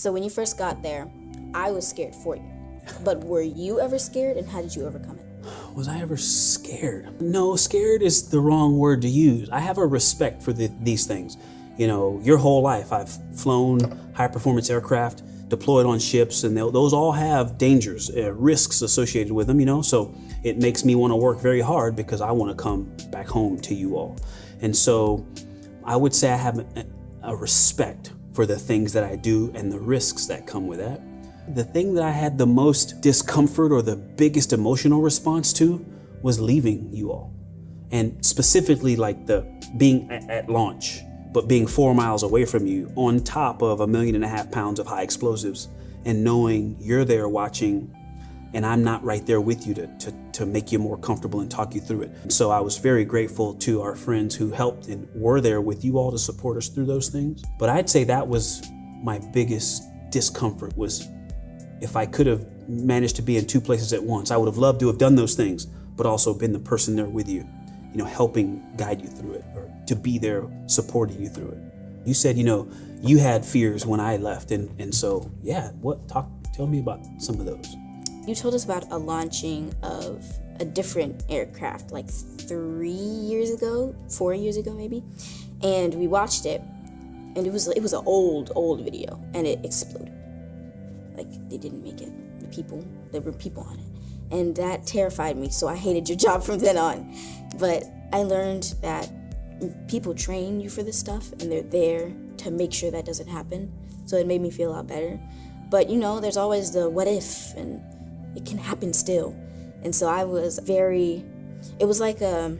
So when you first got there, I was scared for you. But were you ever scared, and how did you overcome it? Was I ever scared? No, scared is the wrong word to use. I have a respect for these things. You know, your whole life I've flown high-performance aircraft, deployed on ships, and those all have dangers, risks associated with them, you know? So it makes me want to work very hard because I want to come back home to you all. And so I would say I have a respect for the things that I do and the risks that come with that. The thing that I had the most discomfort or the biggest emotional response to was leaving you all. And specifically like the being at launch, but being 4 miles away from you on top of 1.5 million pounds of high explosives and knowing you're there watching and I'm not right there with you to make you more comfortable and talk you through it. And so I was very grateful to our friends who helped and were there with you all to support us through those things. But I'd say that was my biggest discomfort was if I could have managed to be in 2 places at once, I would have loved to have done those things, but also been the person there with you, you know, helping guide you through it or to be there supporting you through it. You said, you know, you had fears when I left. And so, yeah, tell me about some of those. You told us about a launching of a different aircraft like 4 years ago maybe. And we watched it and it was an old video and it exploded. Like they didn't make it. There were people on it. And that terrified me, so I hated your job from then on. But I learned that people train you for this stuff and they're there to make sure that doesn't happen. So it made me feel a lot better. But you know, there's always the what if, and it can happen still. And so I was it was like if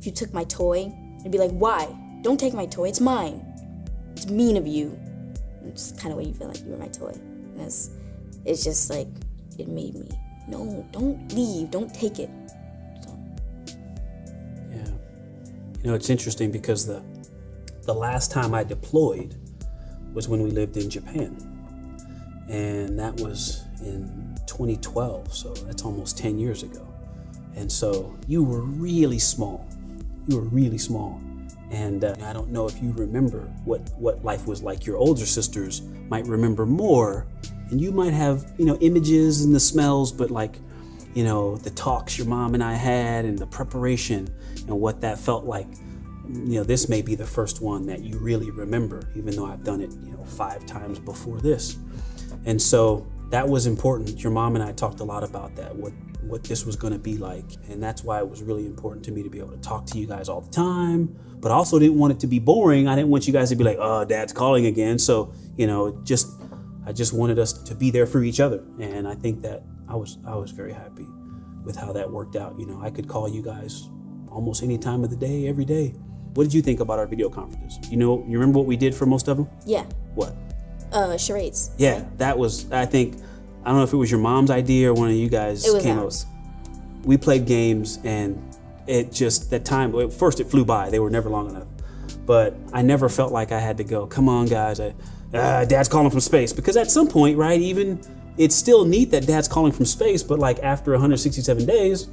you took my toy, it'd be like, why? Don't take my toy, it's mine. It's mean of you. It's kind of way you feel like you were my toy. And it's just like, it made me, no, don't leave, don't take it. So. Yeah. You know, it's interesting because the last time I deployed was when we lived in Japan. And that was in 2012, so that's almost 10 years ago. And so you were really small. And I don't know if you remember what life was like. Your older sisters might remember more, and you might have, you know, images and the smells, but like, you know, the talks your mom and I had and the preparation and what that felt like. You know, this may be the first one that you really remember, even though I've done it, you know, 5 times before this. And so that was important. Your mom and I talked a lot about that, what this was going to be like. And that's why it was really important to me to be able to talk to you guys all the time, but I also didn't want it to be boring. I didn't want you guys to be like, oh, Dad's calling again. So, you know, I just wanted us to be there for each other. And I think that I was very happy with how that worked out. You know, I could call you guys almost any time of the day, every day. What did you think about our video conferences? You know, you remember what we did for most of them? Yeah. What? Charades. Yeah, right? That was, I don't know if it was your mom's idea or one of you guys came up. We played games and it just, that time, first it flew by. They were never long enough. But I never felt like I had to go, come on guys, Dad's calling from space. Because at some point, right, even it's still neat that Dad's calling from space, but like after 167 days,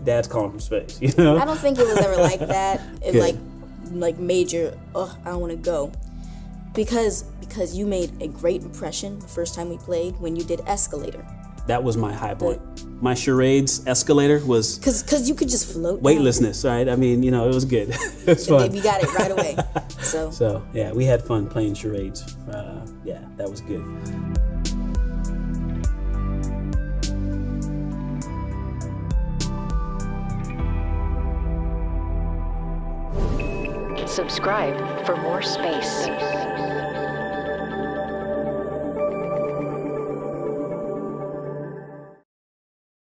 Dad's calling from space, you know? I don't think it was ever like that. It like major, I don't want to go. Because you made a great impression the first time we played when you did Escalator. That was my high point. My charades Escalator was... Because you could just float weightlessness, right? I mean, you know, it was good. It was fun. We got it right away. So yeah, we had fun playing charades. Yeah, that was good. Subscribe for more space.